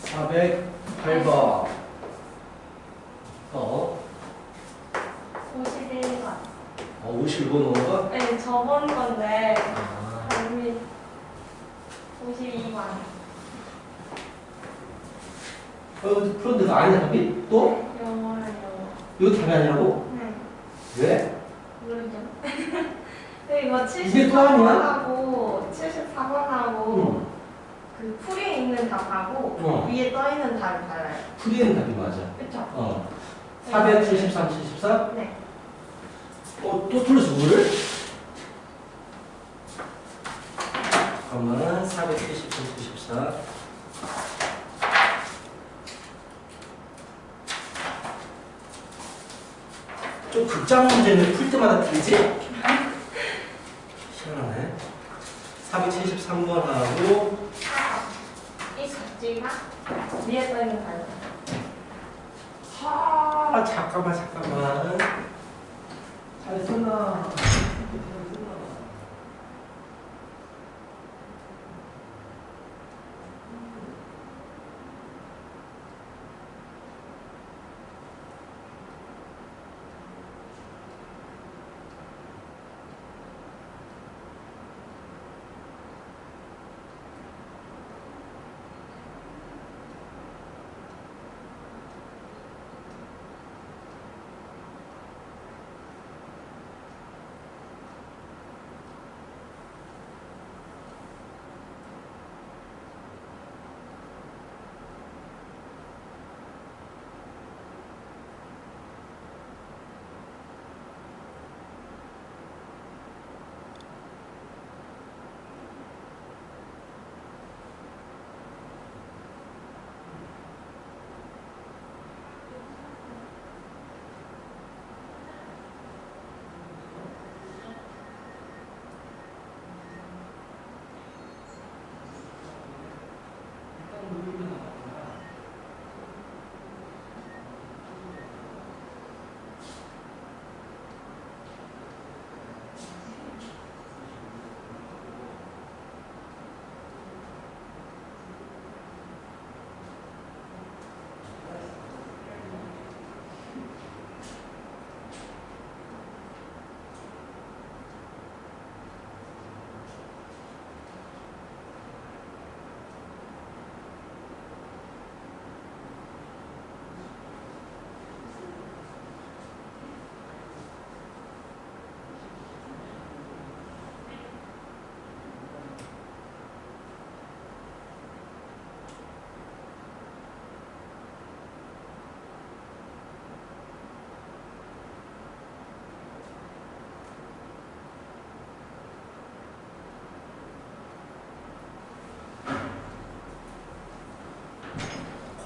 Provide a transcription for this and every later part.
408번. 51번. 51번 오는 거? 네, 저번 건데. 아. 52번. 그런데 그 아니야, 답이? 또? 영어랑 영어. 이거 답이 아니라고? 네. 왜? 모르죠. 근데 이거 이게 또 아니야? 74번하고 74번하고 그 풀이에 있는 답하고 위에 떠 있는 답이 달라요. 풀이에 있는 답이 맞아. 그쵸? 473, 74? 네. 또 틀렸어, 뭐를? 그러면 473, 74. 좀 극장 문제는 풀 때마다 틀리지? 희한하네. 473번하고 이 각지가 위에 떠 있는 답이 잠깐만. 잘 썼나?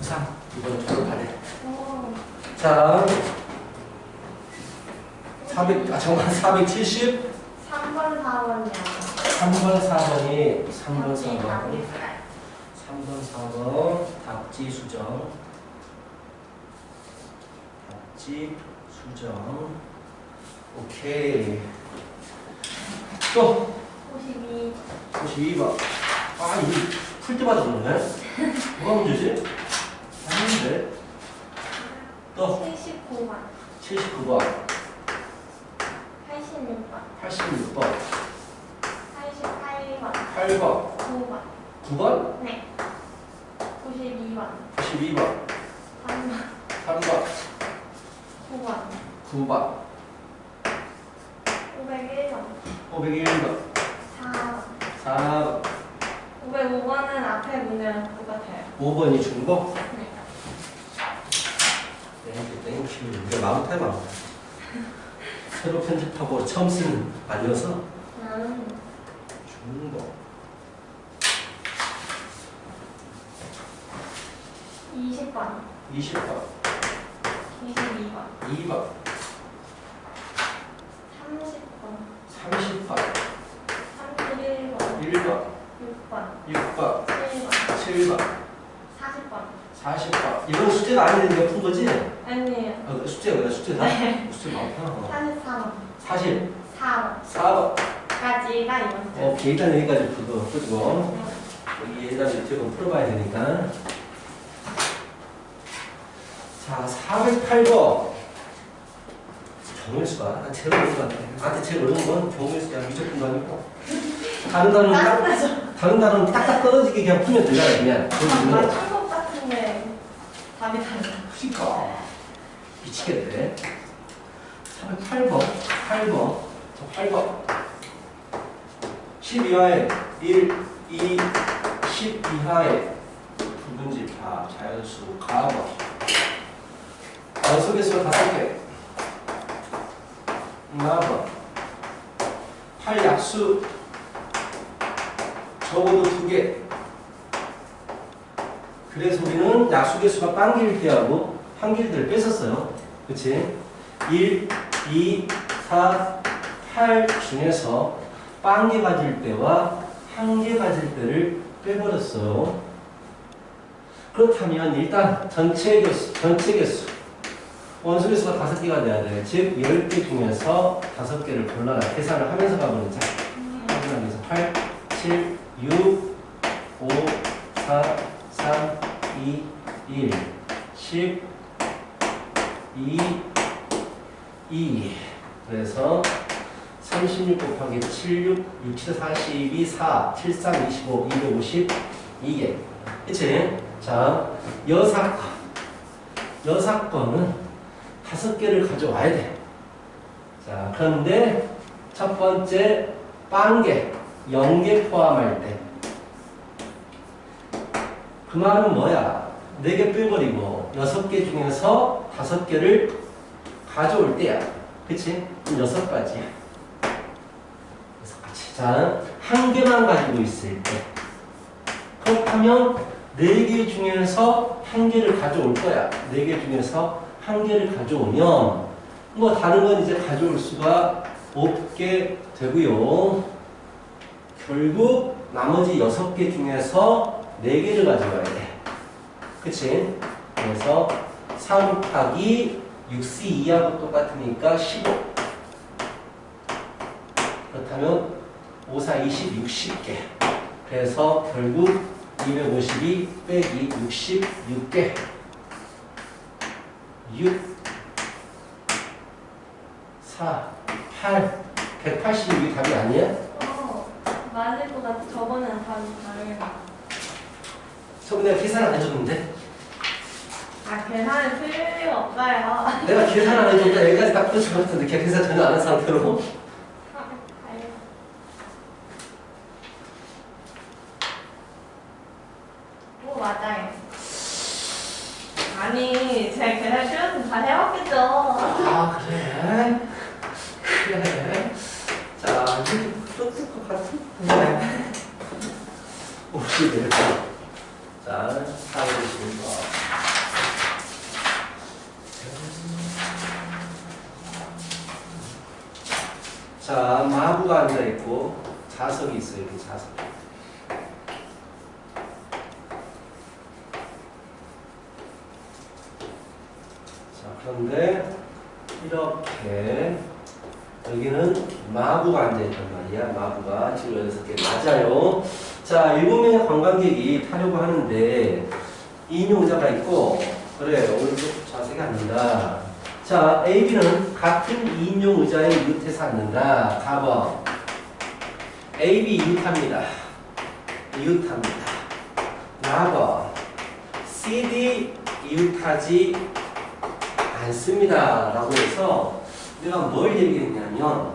고3 이번에 졸업하네. 자, 470. 3번, 4번이요. 3번, 4번이 3번, 4번. 답이 3번, 4번 답지 수정. 답지 수정. 오케이. 또 52. 52번. 아, 이거 풀 때마다 그러네. 뭐가 문제지? 아닌데. 또 79번. 79번. 86번. 86번. 88번. 8번. 9번. 9번. 네. 92번. 92번. 3번. 3번. 9번. 9번. 501번. 501번. 4번. 4번. 505번은 앞에 문제랑 똑같아요. 5번이 중복. 네. 땡큐. 이게 마음 타임 마음. 새로 편집하고 처음 쓰는 아니어서 중복. 20번. 20번. 22번. 2번. 30번. 30번. 31번. 1번. 6번. 6번. 7번. 7번. 40번. 40번. 이건 숙제가 아닌데 네가 푼 거지? 아니에요. 숙제가 뭐야? 숙제다? 네. 숙제 많구나. 44번. 44번. 4번까지가 이번 주. 오케이. 일단 여기까지 그거 끄고. 여기 예전에 조금 풀어봐야 되니까. 자, 408번. 정밀수가 난 제일 어려운 것 같아. 나한테 제일 어려운 건 정밀수야. 미적분도 아니고. 다른 단어는 딱딱 떨어지게 그냥 풀면 되잖아, 그냥. 맞춘 것 같은데 답이 달라. 그니까. 미치겠네. 408번. 8번. 자, 8번. 10 이하의 1, 2, 10 이하의 부분집합, 자연수, 가번. 연속의 수가 5개. 나번. 8 약수. 적어도 2개. 그래서 우리는 약수 개수가 빵길 때하고 한길들 뺐었어요. 그치? 1, 2, 4, 8 중에서 빵개 가질 때와 한개 가질 때를 빼버렸어요. 그렇다면 일단 전체 개수. 원소 개수가 5개가 돼야 돼. 즉 10개 중에서 5개를 골라라. 계산을 하면서 가보자. 확인하면서 8, 7, 6, 5, 4, 3, 2, 1, 10, 2, 2. 그래서 36 곱하기 76, 67, 42, 4, 73, 25, 252개. 그치? 자, 여사건은 5개를 가져와야 돼. 자, 그런데 첫 번째 빵개, 0개 포함할 때. 그 말은 뭐야? 4개 빼버리고 6개 중에서 5개를 가져올 때야. 그치? 그럼 6가지야. 6가지. 자, 1개만 가지고 있을 때. 그렇다면 4개 중에서 1개를 가져올 거야. 4개 중에서 1개를 가져오면 뭐 다른 건 이제 가져올 수가 없게 되고요. 결국 나머지 6개 중에서 4개를 가져가야 돼. 그치? 그래서 3 곱하기 6C 2하고 똑같으니까 15. 그렇다면 5, 4, 20, 60개. 그래서 결국 252 빼기 66개. 6, 4, 8, 186이 답이 아니야? 맞을 것 같아. 저번에는 답이 다르게. 저번에 내가 계산 안 해줬는데? 계산은 틀릴 리가 없어요. 내가 계산 안 해줬는데 여기까지 딱 풀어줄 것 같은데 계산 전혀 안 한 상태로. 오, 맞아요. 아니, 제가 계산 틀렸으면 다 해왔겠죠. 아, 그래? 그래. 자, 이제 풀었을 것 같은데. 혹시 내릴까? 자, 사회주시는 거. 자, 마부가 앉아있고, 자석이 있어요, 이렇게 자석. 자, 그런데, 이렇게, 여기는 마부가 앉아있단 말이야. 마부가 지금 6개 맞아요. 자, 7명의 관광객이 타려고 하는데 2인용 의자가 있고, 그래, 오른쪽 좌석에 앉는다. 자, A, B는 같은 2인용 의자에 이웃해서 앉는다. 4번. A, B 이웃합니다. 이웃합니다. 4번. C, D 이웃하지 않습니다. 라고 해서 내가 뭘 얘기했냐면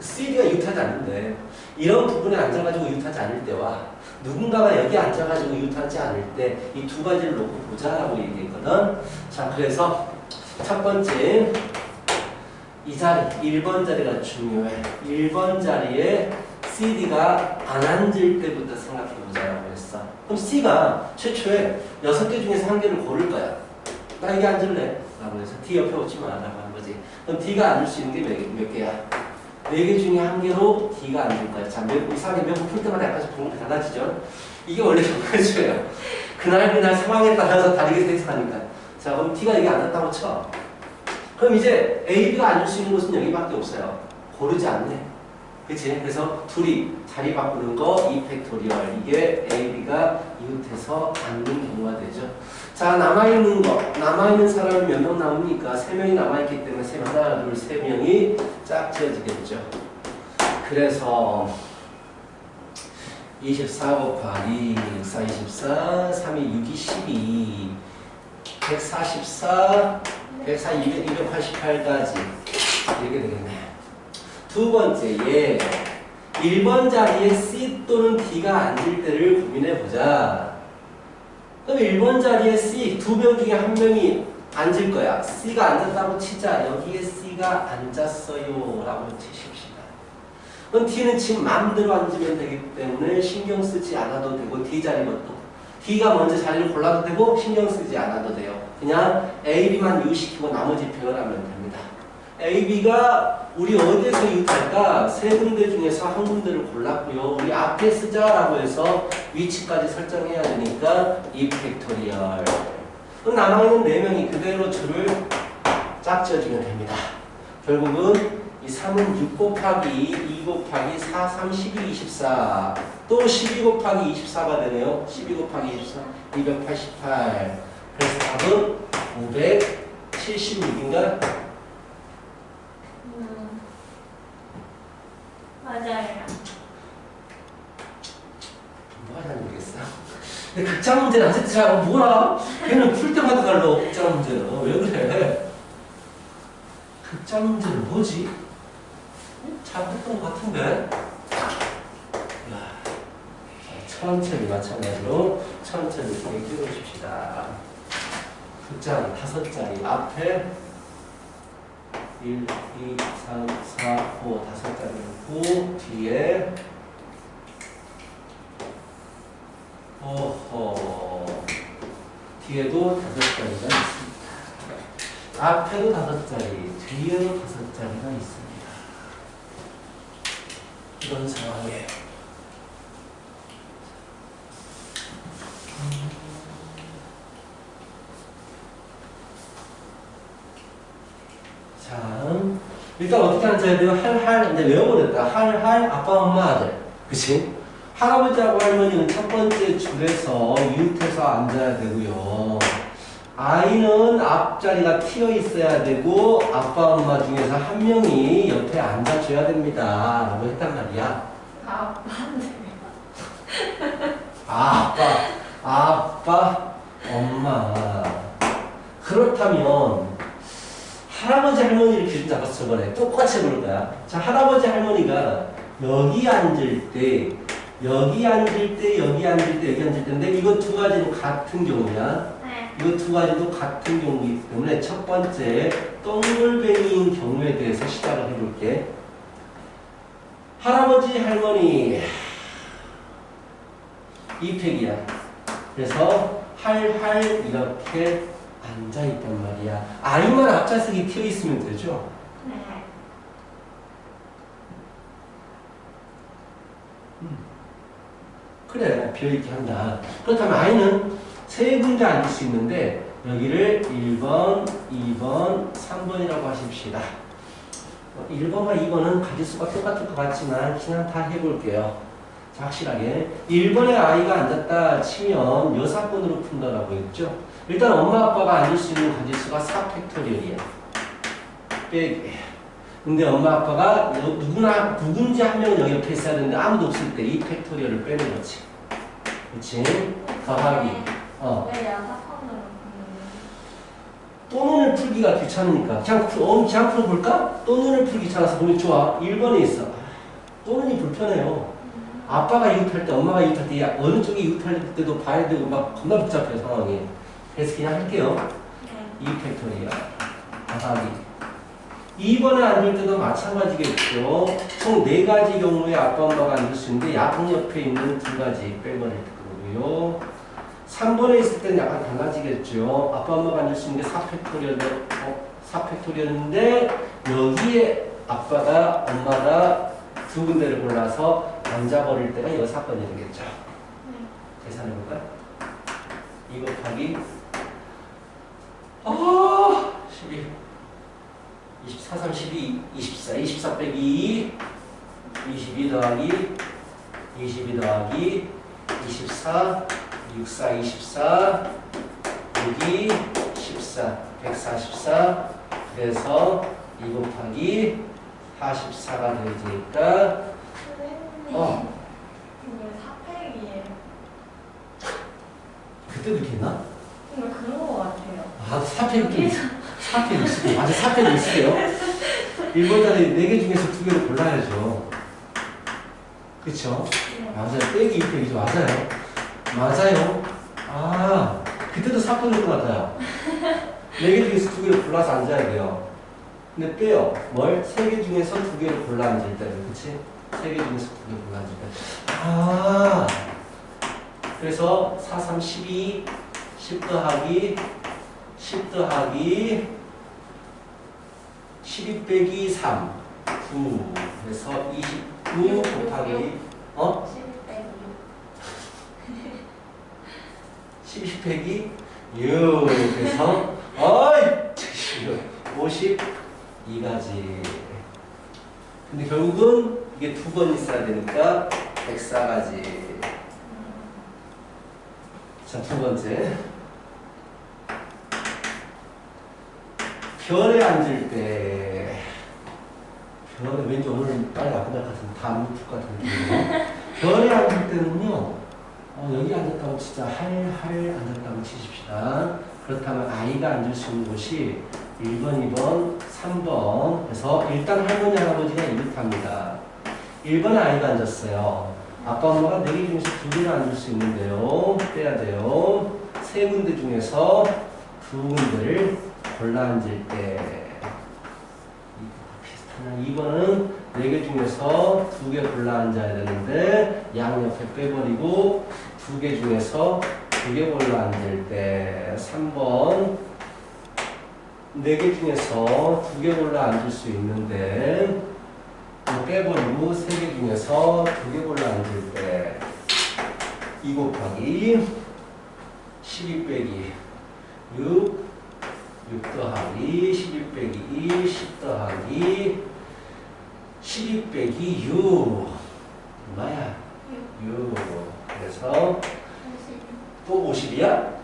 CD가 이웃하지 않는데 이런 부분에 앉아가지고 이웃하지 않을 때와 누군가가 여기 앉아가지고 이웃하지 않을 때 이 두 가지를 놓고 보자라고 얘기했거든. 자, 그래서 첫 번째 이 자리 1번 자리가 중요해. 1번 자리에 CD가 안 앉을 때부터 생각해보자라고 했어. 그럼 C가 최초에 6개 중에서 1개를 고를 거야. 나 여기 앉을래? 라고 해서 D 옆에 오지 마라고 하는 거지. 그럼 D가 앉을 수 있는 게 몇 개야? 4개 중에 1개로 D가 앉을 거야. 자, 이상하게 몇 번 풀 때마다 약간씩 부분이 달라지죠? 이게 원래 정해줘요. 그날 상황에 따라서 다르게 해석하니까. 자, 그럼 D가 여기 앉았다고 쳐. 그럼 이제 A, B가 앉을 수 있는 곳은 여기밖에 없어요. 고르지 않네. 그치? 그래서 둘이 자리 바꾸는 거 2팩토리얼. 이게 AB가 이웃해서 않는 경우가 되죠. 자, 남아있는 거. 남아있는 사람이 몇 명 남으니까 3명이 남아있기 때문에 하나, 둘, 3명이 짝 지어지겠죠. 그래서 24 곱하기 6, 4, 24, 3이 6이 12, 144, 104, 288까지 이렇게 되겠네. 두 번째, 얘 1번 자리에 C 또는 D가 앉을 때를 고민해보자. 그럼 1번 자리에 C 두 명 중에 한 명이 앉을 거야. C가 앉았다고 치자. 여기에 C가 앉았어요 라고 치십시다. 그럼 D는 지금 마음대로 앉으면 되기 때문에 신경 쓰지 않아도 되고 D 자리만 또 D가 먼저 자리를 골라도 되고 신경 쓰지 않아도 돼요. 그냥 A, B만 유시키고 나머지 표현하면 됩니다. A, B가 우리 어디에서 이웃할까? 세 군데 중에서 한 군데를 골랐고요. 우리 앞에 쓰자라고 해서 위치까지 설정해야 되니까 2팩토리얼. 그럼 남아있는 4명이 그대로 줄을 짝 지어주면 됩니다. 결국은 이 3은 6 곱하기 2 곱하기 4, 3, 12, 24. 또 12 곱하기 24가 되네요. 12 곱하기 24, 288. 그래서 답은 576인가? 맞아요. 뭐가 잘 모르겠어. 근데 극장 문제는 안 했지. 잘 뭐라? 걔는 풀 때마다 달라. 극장 문제는. 왜 그래? 극장 문제는 뭐지? 잘했던 것 같은데? 천천히 마찬가지로 천천히 이렇게 끼워주십시다. 극장 5자리 앞에 1, 2, 3, 4, 5 5자리 놓고 뒤에 뒤에도 5자리가 있습니다. 앞에도 5자리, 뒤에도 5자리가 있습니다. 이런 상황이에요. 자, 일단 어떻게 앉아야 돼요? 할, 이제 외워버렸다. 할, 아빠, 엄마, 아들. 그치? 할아버지하고 할머니는 첫 번째 줄에서 이웃해서 앉아야 되고요. 아이는 앞자리가 튀어 있어야 되고, 아빠, 엄마 중에서 한 명이 옆에 앉아줘야 됩니다. 라고 했단 말이야. 아빠, 엄마. 그렇다면, 할아버지 할머니를 기준 잡아서 저번에 똑같이 해볼 거야. 자, 할아버지 할머니가 여기 앉을 때, 여기 앉을 때, 여기 앉을 때, 여기 앉을 때인데 이거 두 가지는 같은 경우야. 네. 이거 두 가지도 같은 경우이기 때문에 첫 번째 동글뱅이인 경우에 대해서 시작을 해볼게. 할아버지 할머니 2팩이야. 그래서 할 이렇게 앉아있단 말이야. 아이만 앞좌석이 튀어있으면 되죠? 네. 그래, 비어있게 한다. 그렇다면 아이는 세 군데 앉을 수 있는데 여기를 1번, 2번, 3번이라고 하십시다. 1번과 2번은 가지수가 똑같을 것 같지만 그냥 다 해볼게요. 자, 확실하게 1번에 아이가 앉았다 치면 여사건으로 푼다라고 했죠. 일단 엄마 아빠가 앉을 수 있는 가지수가 4팩토리얼이야. 빼기. 근데 엄마 아빠가 누군지 한 명은 여기 옆에 있어야 되는데 아무도 없을 때 2팩토리얼을 빼는 거지. 그치? 더하기. 왜 6번으로 또는을 풀기가 귀찮으니까 그냥 풀어볼까? 또는을 풀기 귀찮아서 보면 좋아. 1번에 있어. 또는이 불편해요. 아빠가 이웃할 때, 엄마가 이웃할 때 어느 쪽이 이웃할 때도 봐야 되고 막 겁나 복잡해요, 상황이. 그래서 그냥 할게요. 2팩토리얼 더하기. 2번에 앉을 때도 마찬가지겠죠. 총 4가지 경우에 아빠, 엄마가 앉을 수 있는데 양옆에 있는 2가지 빼버릴 거고요. 3번에 있을 때는 약간 달라지겠죠. 아빠, 엄마가 앉을 수 있는 게 4팩토리얼인데 여기에 아빠가, 엄마가 두 군데를 골라서 앉아버릴 때가 6번이 되겠죠. 계산해볼까요? 2 곱하기 12 24, 3, 12, 24 24 빼기 2 22 더하기 22 더하기 24 64 24 6이 14 144 그래서 2 곱하기 44가 되니까 선생님 이거 4팩이에요. 그때도 이렇게 했나? 정말 그런 거 같아요. 아, 4팩이 4팩 있을게요. 맞아, 4팩 있을게요. 1번짜리 4개 중에서 2개를 골라야죠. 그쵸? 네. 맞아요. 빼기 2팩이죠. 맞아요. 맞아요. 아, 그때도 4팩일 것 같아요. 4개 중에서 2개를 골라서 앉아야 돼요. 근데 빼요. 뭘? 3개 중에서 2개를 골라 앉을 때. 그치? 3개 중에서 2개를 골라 앉을 때. 아, 그래서 4, 3, 12, 10 더하기 10 더하기 12 빼기 3 9 그래서 29 곱하기 12 빼기 6 그래서 어이 52가지 근데 결국은 이게 2번 있어야 되니까 104가지 자 2번째 별에 앉을 때 별에 왠지 오늘 빨리 아픈 것 같은데 다 묻을 것 같은데 별에 앉을 때는요 여기 앉았다고 진짜 할 앉았다고 치십시다. 그렇다면 아이가 앉을 수 있는 곳이 1번, 2번, 3번 그래서 일단 할머니, 할아버지가 이렇답니다. 1번에 아이가 앉았어요. 아빠, 엄마가 4개 중에서 2개를 앉을 수 있는데요. 빼야 돼요. 3군데 중에서 2군데를 골라 앉을 때 비슷하나 2번은 4개 중에서 2개 골라 앉아야 되는데 양옆에 빼버리고 2개 중에서 2개 골라 앉을 때 3번 4개 중에서 2개 골라 앉을 수 있는데 빼버리고 3개 중에서 2개 골라 앉을 때 2 곱하기 12 빼기 6 더하기 11 빼기 2 10 더하기 12 빼기 6 얼마야? 6 그래서 또 50이야?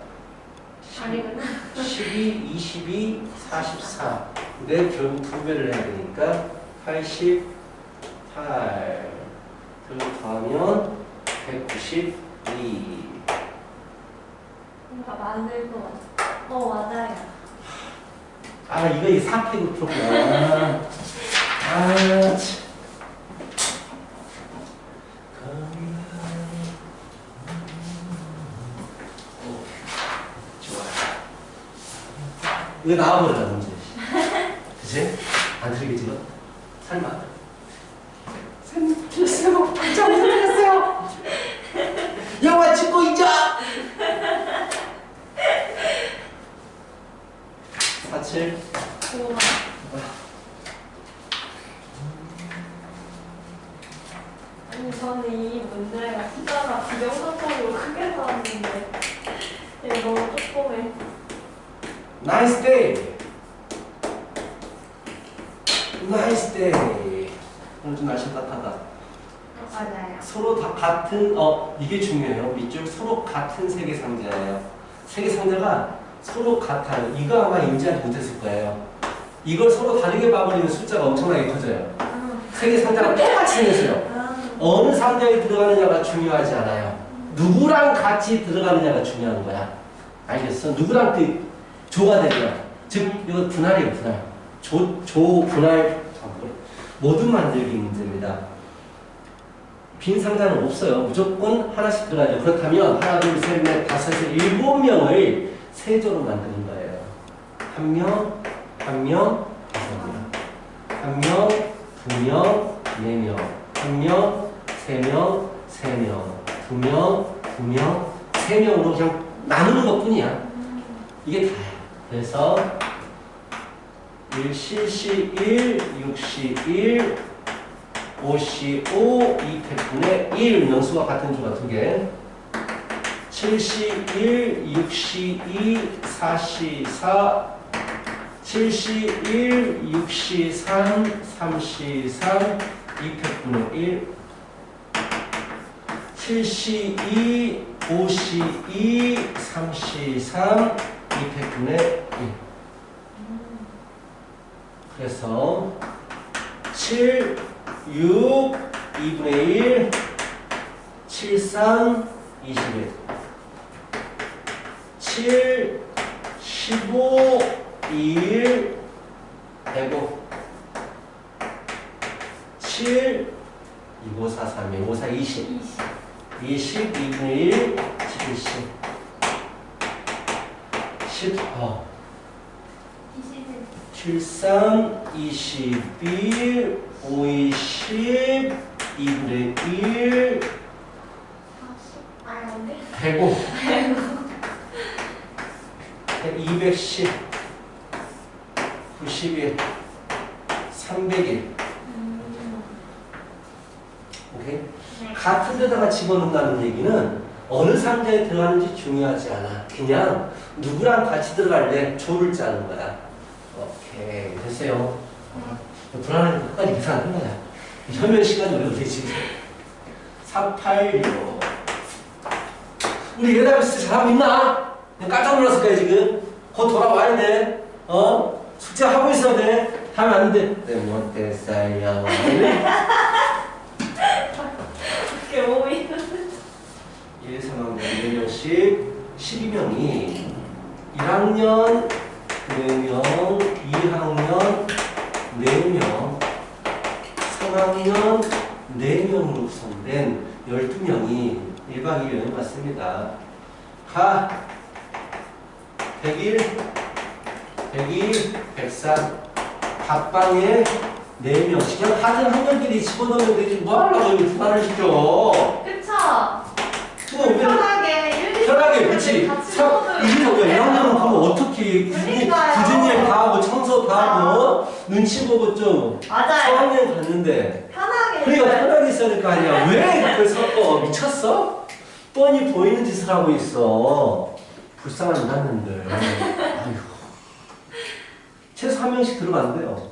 아니구나. 12, 22, 44 근데 결국 2배를 해야 되니까 88 그리고 더하면 192 뭔가 맞을 것 같아. 맞아요. 아 이거 이 4팩을 풀었구나 아 참. 이거 나와버려라 문제 그치? 안 틀리겠지 너? 설마 쌤 틀렸어요 진짜 무슨 틀렸어요 영화 찍고 있자 47 우와. 아니 저는 이 문제가 숫자가 비정상적으로 크게 나왔는데 이거 너무 조그매. 나이스 데이 나이스 데이 오늘 좀 날씨 따뜻하다 맞아요. 서로 다 같은 이게 중요해요 밑줄 서로 같은 세계 상자예요 세계 상자가 서로 같아요 이거 아마 인지하지 못했을 거예요 이걸 서로 다르게 봐버리는 숫자가 엄청나게 커져요 세계 상자가 똑같이 생겼어요 어느 상자에 들어가느냐가 중요하지 않아요 누구랑 같이 들어가느냐가 중요한 거야 알겠어? 누구랑 조가 되냐 즉 이거 분할이에요 분할 조 분할 모두 만들기 문제입니다 빈 상자는 없어요 무조건 하나씩 들어가죠 그렇다면 하나 둘 셋 넷 다섯에서 7명을 세조로 만드는 거예요 한 명, 한 명, 다섯 명 한 명, 2명, 4명 한 명, 3명, 3명 2명, 2명, 3명으로 그냥 나누는 것 뿐이야 이게 다야 그래서 1cc 1, 6c 1, 5c 5, 2팩분의 1 명수가 같은 조가 2개 7c 1, 6c 2, 4c 4 7c 1, 6c 3, 3c 3, 200분의 1 7C2 5C2 3C3 200분의 1 그래서 7 6 2분의 1 7 3 21 7 15 21 105 7 25 4 3 1 5 4 20 20 2분의 1 10 10 73 21 5 20 2분의 1 105 210 91 301 오케이? 같은 데다가 집어넣는다는 얘기는 어느 상자에 들어가는지 중요하지 않아. 그냥 누구랑 같이 들어갈래 조를 짜는 거야. 오케이. 됐어요. 불안하니까 끝까지 계산하는 거야. 현면 시간이 오래 걸리지. 486 우리 예다비스 잘하고 있나? 깜짝 놀랐을 거야 지금. 곧 돌아와야 돼. 숙제하고 있어야 돼. 하면 안 돼. 네, 못했어요. 1, 3학년 4명씩 12명이 1학년 4명, 2학년 4명, 3학년 4명으로 구성된 12명이 1박 2일 여행 왔습니다. 가 101, 102, 103 각방에 4명씩 그냥 다른 학년끼리 집어넣으면 되지 뭐하려고 여기 부담을 시켜. 그쵸? 그럼 편하게 편하게 그치. 이게 뭐야 1학년은 그럼 어떻게 굳은 일 다 하고 청소 다 하고 눈치 보고 좀 맞아요. 4학년 갔는데 편하게 그러니까 편하게 있어야 될 거 아니야. 왜 그걸 섞어? 미쳤어? 뻔히 보이는 짓을 하고 있어. 불쌍한 인간들. 아휴. 최소 1명씩 들어간대요.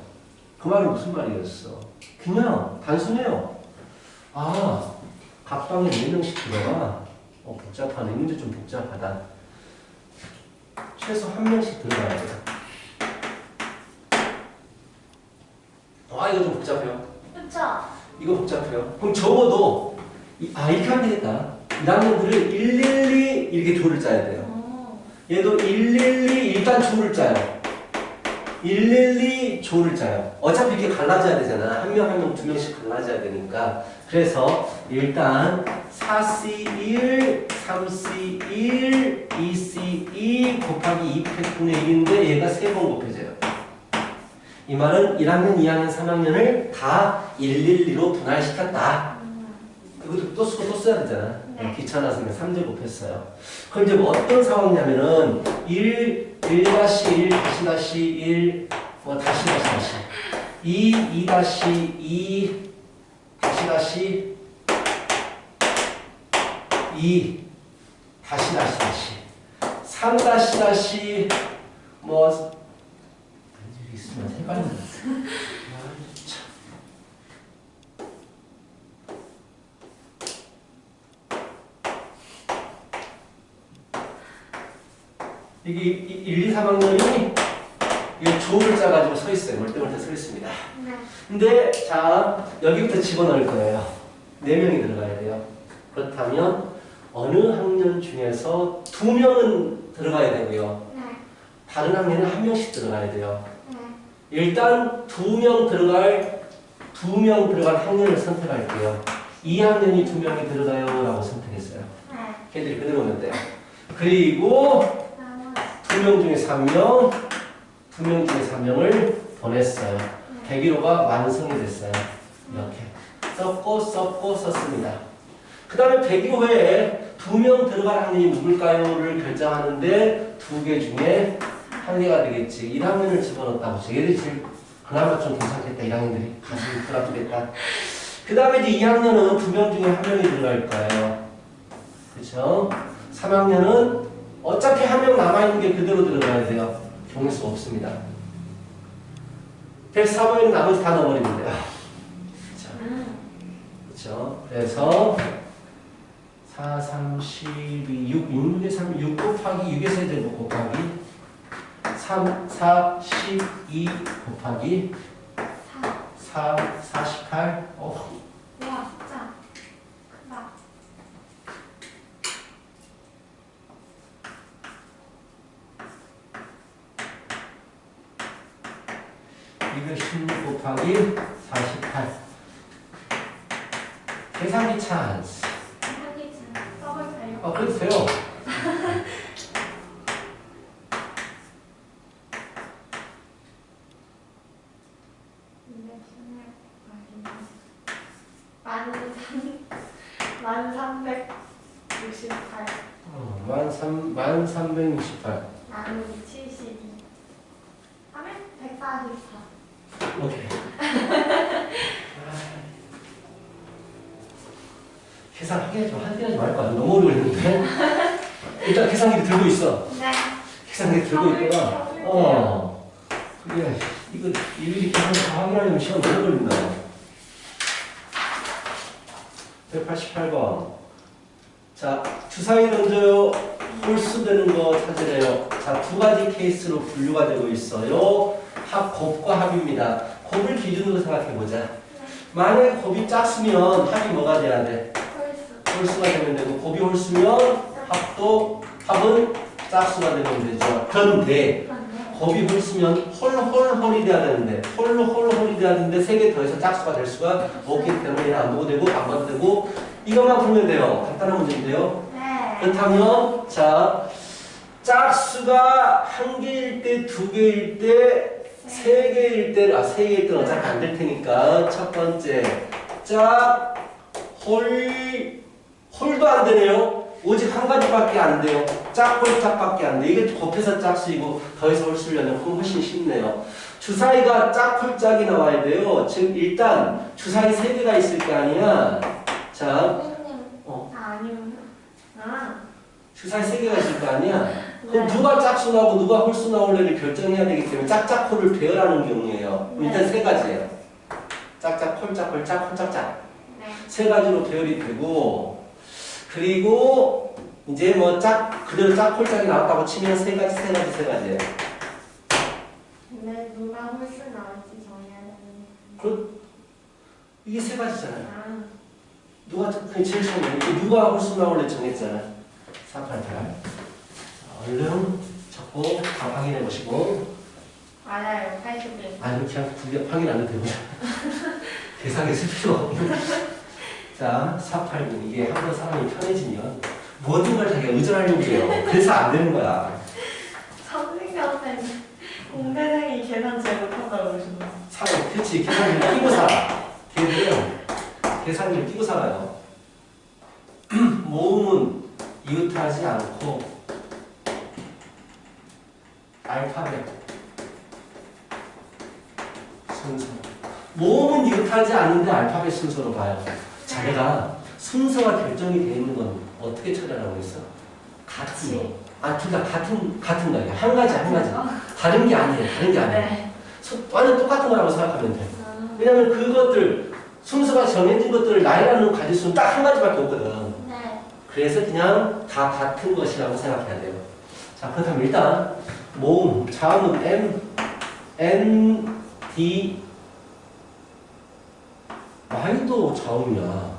그 말이 무슨 말이었어? 그냥 단순해요. 아, 각방에 4명씩 들어가. 복잡하네. 문제 좀 복잡하다. 최소 1명씩 들어가야 돼. 이거 좀 복잡해요. 그쵸? 이거 복잡해요. 그럼 적어도 이렇게 하면 되겠다. 1학년들을 112 이렇게 조를 짜야 돼요. 얘도 112 일단 조를 짜요. 112 조를 짜요. 어차피 이렇게 갈라져야 되잖아. 한 명 한 명 2명씩 갈라져야 되니까. 그래서 일단 4C1, 3C1, 2C2 곱하기 200분의 1인데 얘가 3번 곱해져요. 이 말은 1학년, 2학년, 3학년을 다 112로 분할시켰다. 이것도 또 쓰고 또 써야 되잖아. 네. 귀찮아서 그냥 3제 곱했어요. 그럼 이제 뭐 어떤 상황이냐면은 1, 1-1, 다시 1, 다시 2, 2-2, 다시 2, 다시 3 있으면 헷갈린다. 이게 1, 2, 3학년이 조를 짜가지고 서 있어요. 멀때멀때 서 있습니다. 근데 자 여기부터 집어넣을 거예요. 4명이 들어가야 돼요. 그렇다면 어느 학년 중에서 2명은 들어가야 되고요. 다른 학년은 1명씩 들어가야 돼요. 일단 2명 들어갈 학년을 선택할게요. 2학년이 2명이 들어가요 라고 선택했어요. 걔들이 그대로 오면 돼요. 그리고 2명 중에 3명, 2명 중에 3명을 보냈어요. 101호가 완성이 됐어요. 이렇게 썼고 썼습니다. 그 다음에 101호 외에 2명 들어갈 학년이 누굴까요?를 결정하는데 2개 중에 한 개가 되겠지. 1학년을 집어넣었다고 해서 얘들이 제일 그나마 좀 괜찮겠다. 1학년들이 가슴이 불아프겠다. 그 다음에 이제 2학년은 2명 중에 1명이 들어갈 거예요. 그렇죠? 3학년은 어차피 1명 남아있는 게 그대로 들어가야 돼요. 종수 없습니다. 104번에는 나머지 다 넣어버리면 돼요. 자, 그렇죠? 그래서 4, 3, 12, 6, 6, 3, 6 곱하기 6에서 제곱 곱하기 3, 4, 12 곱하기 4, 48. 와, 진짜 크다. 이거 16 곱하기 48. 계산기 찬스. 써볼까요? 그래도 돼요. 만 368. 1368. 나누기 72. 하면 144. 오케이. 계산하게 좀 하지 말고 안 너무 어려웠는데. 일단 계산기 들고 있어. 네. 계산기 들고 있거나. 그래. 이거 일일이 계산 다 확인하려면 시간 오래 걸린다. 188번. 자, 주사위 던져요. 홀수되는 거 찾으래요. 자, 두 가지 케이스로 분류가 되고 있어요. 곱과 합입니다. 곱을 기준으로 생각해보자. 만약에 곱이 작으면 합이 뭐가 돼야 돼? 홀수가 되면 되고, 곱이 홀수면 합은 짝수가 되면 되죠. 그런데 곱이 홀수면 홀이 돼야 되는데 홀이 돼야 되는데 세 개 더해서 짝수가 될 수가 없기 때문에 얘는 안 보고 되고 안 봐도 되고 이것만 풀면 돼요. 간단한 문제인데요. 네. 그렇다면 자 짝수가 한 개일 때, 두 개일 때, 세 개일 때, 세 개일 때는 어차피 안 될 테니까 첫 번째 홀도 안 되네요. 오직 한 가지밖에 안 돼요. 짝홀짝밖에 안 돼. 이게 곱해서 짝수이고 더해서 홀수려면 훨씬 쉽네요. 주사위가 짝홀짝이 나와야 돼요. 즉 일단 주사위 세 개가 있을 거 아니야. 자, 아니면 주사위 세 개가 있을 거 아니야. 그럼 네. 누가 짝수 나오고 누가 홀수 나올래를 결정해야 되기 때문에 짝짝홀을 배열하는 경우예요. 네. 일단 세 가지예요. 짝짝 홀짝 홀짝 홀짝짝 네. 세 가지로 배열이 되고. 그리고 이제 뭐 그대로 짝홀짝이 나왔다고 치면 세 가지예요. 근데 누가 홀수 나올지 정해야 되는. 이게 세 가지잖아요. 누가 제일 처음에 누가 홀수 나올래 정했잖아. 488. 얼른 적고 다 확인해 보시고. 맞아요. 81. 아니 그냥 두개 확인 안 해도 되고. 계산기 쓸 필요 없는. 자, 489. 이게 한 번 사람이 편해지면 모든 걸 자기가 의존하려고 해요. 그래서 안 되는 거야. 선생님한테 공대생이 계산 제일 못한다고 그러시나? 그렇지. 계산기를 끼고 살아. 걔들은 계산기를 끼고 살아요. 모음은 이웃하지 않고 알파벳 순서. 모음은 이웃하지 않는데 알파벳 순서로 봐요. 자기가 순서가 결정이 되어 있는 건 어떻게 찾아라고 했어? 같은 거. 둘 다 같은 거야. 한 가지. 다른 게 아니에요. 네. 완전 똑같은 거라고 생각하면 돼. 왜냐면 그것들, 순서가 정해진 것들을 나열하는 가질 수는 딱 한 가지밖에 없거든. 네. 그래서 그냥 다 같은 것이라고 생각해야 돼요. 자, 그렇다면 일단 모음, 자음은 N, D, Y도 자음이야.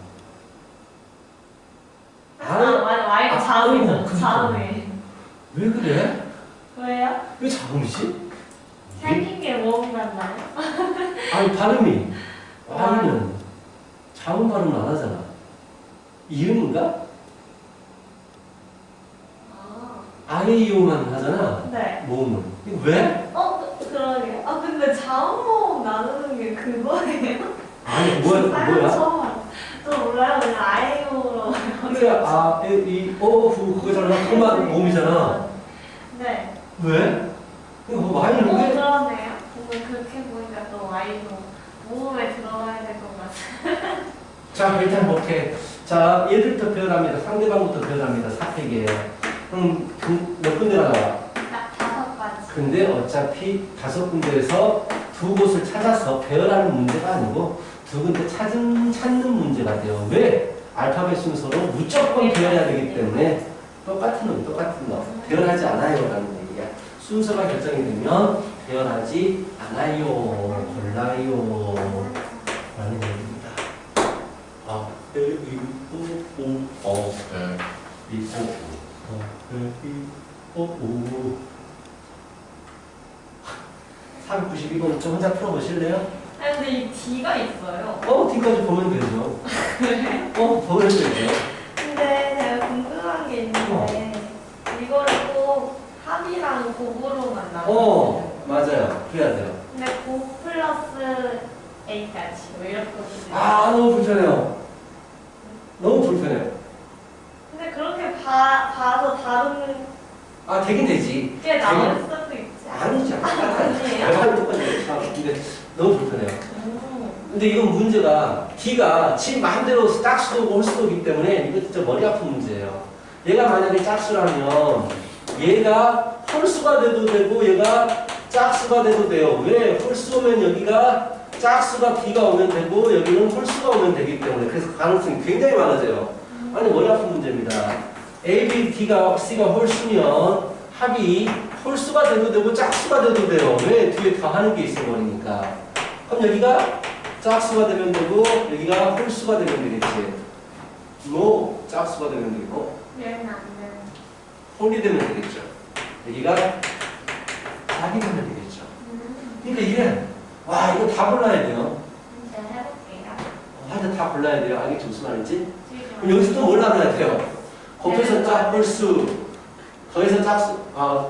맞아. Y가 자음이죠. 그러니까. 자음이. 왜 그래? 왜요? 왜 자음이지? 생긴 게 모음 같나요? 아니, 발음이. Y는 자음 발음 안 하잖아. 이음인가? 아이유만 하잖아. 네. 모음은. 이거 왜? 그러게요. 근데 자음 모음 나누는 게 그거예요? 아니, 뭐야? 처음 알아. 저 몰라요. 그냥 아이유로. 그래, 그거잖아. 그만 모음이잖아. 네. 왜? 이거 Y는 왜? 그러네요. 뭔가 그렇게 보니까 또 Y도 모음에 들어가야 될 것 같아요. 자, 일단 이렇게. 자, 얘들부터 배열합니다. 상대방부터 배열합니다. 사택이에요. 그럼 몇 군데가 나와? 5가지. 근데 어차피 5군데에서 두 곳을 찾아서 배열하는 문제가 아니고 두 군데 찾는 문제가 돼요. 왜? 알파벳 순서로 무조건 대열해야 되기 때문에 똑같은 놈, 대열하지 않아요 라는 얘기야. 순서가 결정이 되면 대열하지 않아요, 골라요 라는 얘기입니다. 아, 오. 492번 좀 혼자 풀어보실래요? 아니, 근데 이 D가 있어요. D까지 보면 되죠. 보면 되죠. 근데 제가 궁금한 게 있는데 이거를 꼭 합이랑 곱으로만 나눠요. 맞아요. 그래야 돼요. 근데 곱 플러스 A까지 뭐 이렇게 너무 불편해요. 너무 불편해요. 근데 그렇게 봐서 다른 되긴 되지. 게 나올 수도 있지 아니죠. 아니에요? 알바는 똑같아요. 근데 너무 불편해요. 근데 이건 문제가 D가 지 마음대로 짝수도 홀수도이기 때문에 이거 진짜 머리 아픈 문제예요. 얘가 만약에 짝수라면 얘가 홀수가 돼도 되고 얘가 짝수가 돼도 돼요. 왜? 홀수 오면 여기가 짝수가 D가 오면 되고 여기는 홀수가 오면 되기 때문에 그래서 가능성이 굉장히 많아져요. 아니 머리 아픈 문제입니다. A, B, D가 C가 홀수면 합이 홀수가 돼도 되고 짝수가 돼도 돼요. 왜? 뒤에 다 하는 게 있어버리니까. 그럼 여기가 짝수가 되면 되고 여기가 홀수가 되면 되겠지. 짝수가 되면 되고 얘는 안 돼. 홀이 되면 되겠죠. 여기가 짝이 되면 되겠죠. 그러니까 이래. 이거 다 골라야 돼요. 이제 해볼게요. 하여튼 다 골라야 돼요. 알겠지? 무슨 말인지? 지금 그럼 여기서 또 뭘 나눠야 돼요? 곱해서 짝, 홀수. 더해서 짝수,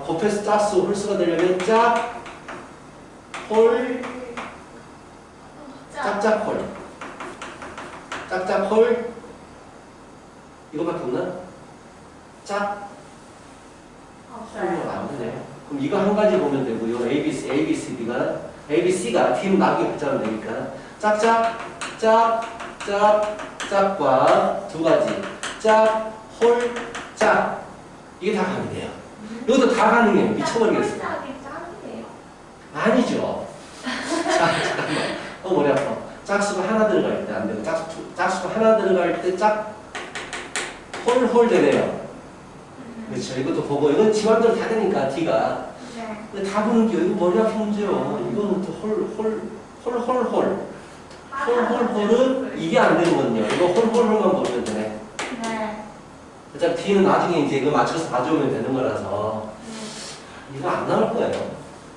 곱해서 짝수, 홀수가 되려면 짝, 홀, 짝짝홀. 짝짝홀. 이거밖에 없나? 짝, 홀은 안 되네요. 그럼 이거 한 가지 보면 되고, 이거 ABC가 D는 나중에 붙자면 되니까. 짝짝, 짝과 두 가지. 짝, 홀, 짝. 이게 다 가능해요. 이것도 다 가능해요. 미쳐버리겠어요. 짝이에요. 아니죠. 잠깐만. 머리 아파. 짝수가 하나 들어갈 때 안 되고, 짝수가 하나 들어갈 때 홀 되네요. 그렇죠. 이것도 보고, 이건 지맘대로 다 되니까, D가. 네. 근데 다 보는 게, 이거 머리 아픈 문제요. 이거는 또 홀은 이게 안 되거든요. 이거 홀만 보면 되네. 네. 어차피 D는 나중에 이제 이거 맞춰서 가져오면 되는 거라서 이거 안 나올 거예요.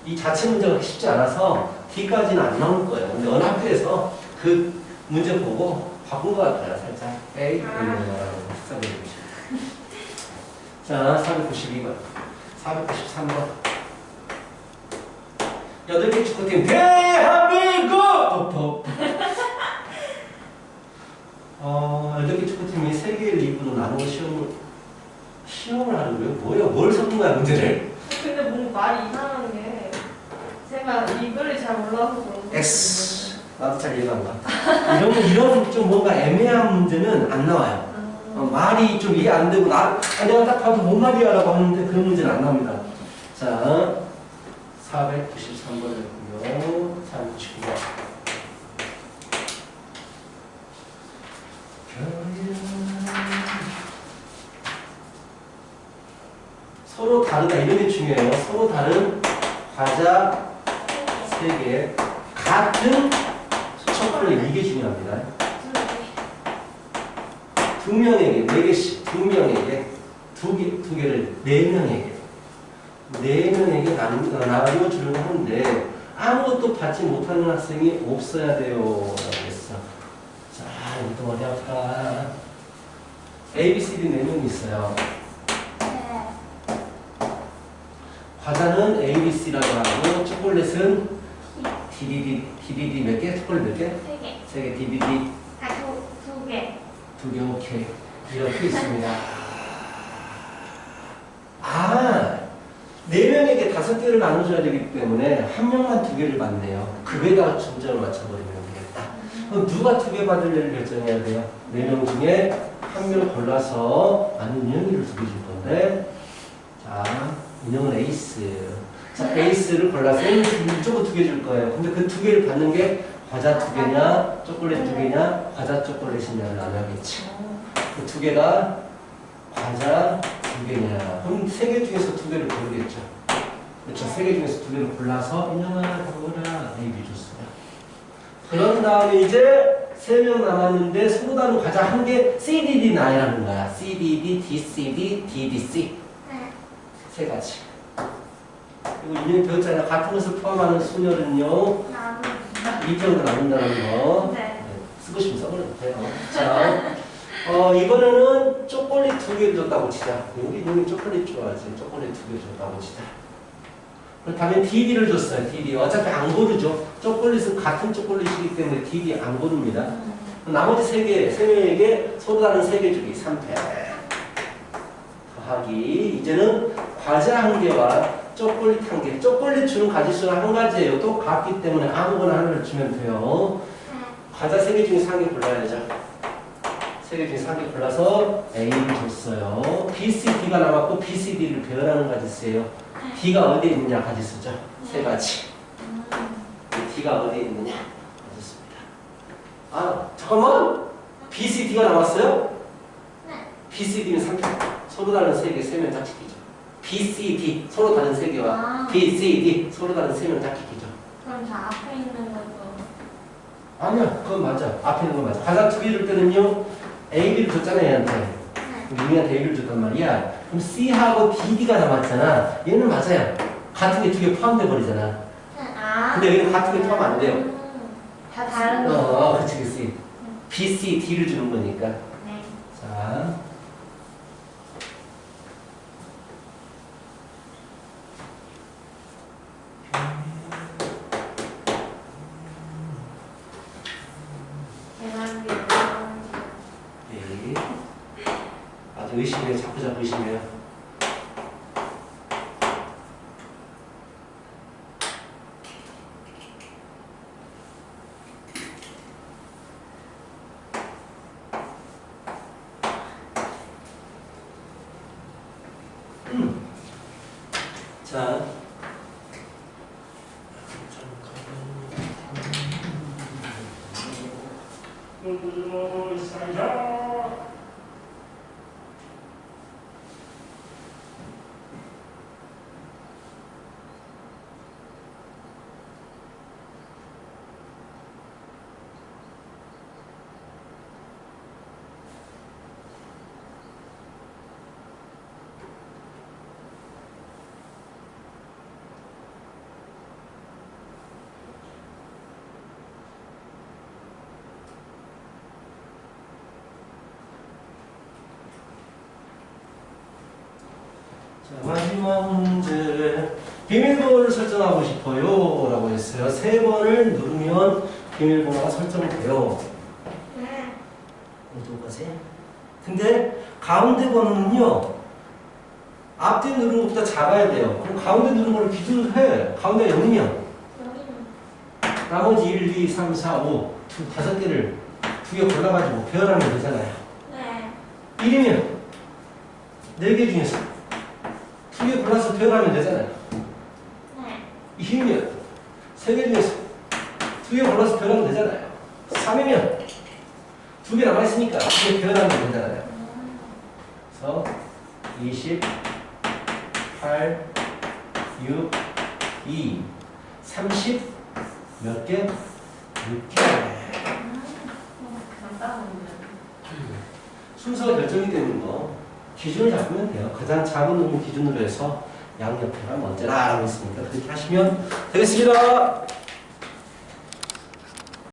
이 자체 문제가 쉽지 않아서 D까지는 안 나올 거예요. 근데 어느 학교에서 그 문제 보고 바꾼 것 같아요. 살짝 A 자, 492번 493번 8개 축구팀 대한민국! 8개 축구팀이 3개의 리그로 나누어 시험을 하는 거예요? 뭐예요? 뭘 섞는 거야, 문제를? 근데 뭔가 말이 이상한 게 제가 이글을 잘 몰라서 그런데 X. 나도 잘 이해가 안 가. 이런 좀 뭔가 애매한 문제는 안 나와요. 말이 좀 이해 안 되고, 내가 딱 봐도 뭔 말이야 라고 하는데 그런 문제는 안 나옵니다. 자, 493번이고요. 499번. 서로 다르다. 이런 게 중요해요. 서로 다른 과자 3개. 같은 초콜릿. 이게 중요합니다. 2명에게 4개씩, 2명에게 2개를 4명에게 4명에게 나누어 주려고 하는데 아무것도 받지 못하는 학생이 없어야 돼요. 알겠어. 자, 이것도 어디 할까? A, B, C, D 4명이 있어요. 과자는 A, B, C라고 하고 초콜릿은 DDD 몇 개? 초콜릿 몇 개? 3개. 3개 DDD 2개. 2개 오케이. 이렇게 있습니다. 4명에게 5개를 나눠줘야 되기 때문에 한 명만 2개를 받네요. 그 배에다가 점점을 맞춰버리면 되겠다. 그럼 누가 2개 받을래를 결정해야 돼요. 4명 중에 한 명 골라서 나는 인형이를 2개 줄 건데, 자, 인형은 에이스. 자, 에이스를 골라서 무조건 2개 줄 거예요. 근데 그 2개를 받는 게 과자 2개냐, 초콜릿 2개냐, 과자 초콜릿이냐를 나눠야겠지. 그 2개가 과자 2개냐. 그럼 3개 중에서 2개를 고르겠죠. 그렇죠. 3개 중에서 2개를 골라서 인형아 고르라. A, B 줬어요. 그런 다음에 이제 3명 남았는데 서로 다른 과자 1개 CDD 나이라는 거야. CDD, DCD, DDC. 네. 3가지. 그리고 인형이 배웠잖아요. 같은 것을 포함하는 순열은요. 나는 2정도 나눈다는 거. 네. 쓰고 싶으면 써버려도 돼요. 자, 이번에는 초콜릿 2개 줬다고 치자. 여기 초콜릿 좋아하지. 초콜릿 2개 줬다고 치자. 그렇다면 DD를 줬어요. DD. 어차피 안 고르죠. 초콜릿은 같은 초콜릿이기 때문에 DD 안 고릅니다. 나머지 3개, 3명에게 서로 다른 3개 주기. 3패. 더하기. 이제는 과자 1개와 초콜릿 1개. 초콜릿 주는 가지수는 1가지예요. 또 같기 때문에 아무거나 하나를 주면 돼요. 과자 3개 중에서 1개 골라야죠. 3개 중에서 1개 골라서 A를 줬어요. B, C, D가 남았고 B, C, D를 배열하는 가지수예요. D가 어디에 있느냐 가지수죠. 3가지. D가 어디에 있느냐 가지수입니다. 아 잠깐만. B, C, D가 남았어요? 네. B, C, D는 3개. 서로 다른 3개 3명 짝짓기죠. B, C, D 서로 다른 3개와 B, C, D 서로 다른 3명 짝짓기죠. 그럼 저 앞에 있는 것도 아니야, 그건 맞아. 앞에 있는 건 맞아. 과자 2개 줄 때는요, A, B를 줬잖아, 얘한테. 네. 우리한테 A를 줬단 말이야. 그럼 C하고 DD가 남았잖아. 얘는 맞아요. 같은 게 2개 포함돼 버리잖아. 근데 여기는 같은 게 포함 안 돼요. 다 다른 거. 그치, 그치. B, C, D를 주는 거니까. 네. 자. 네. 아주 의심해요. 자꾸 의심해요. 자. 자, 마지막 문제. 비밀번호를 설정하고 싶어요. 라고 했어요. 3번을 누르면 비밀번호가 설정돼요. 네. 누구까지? 근데 가운데 번호는요. 앞뒤 누른 것보다 작아야 돼요. 그럼 가운데 누른 거를 기준으로 해. 가운데 0이면. 여기는 나머지 1, 2, 3, 4, 5, 5개를 2개 골라가지고 배열하면 되잖아요. 네. 1이면 4개 중에서 2개 골라서 배열하면 되잖아요. 네. 2이면 3개 중에서 2개 골라서 배열하면 되잖아요. 3이면 2개 남아있으니까 2개 배열하면 되잖아요. 그래서 28, 6, 2, 30 몇 개? 6개. 간단한데. 순서가 결정이 되는 거 기준을 잡으면 돼요. 가장 작은 놈을 기준으로 해서 양옆에가 먼저라 라고 했으니까 그렇게 하시면 되겠습니다.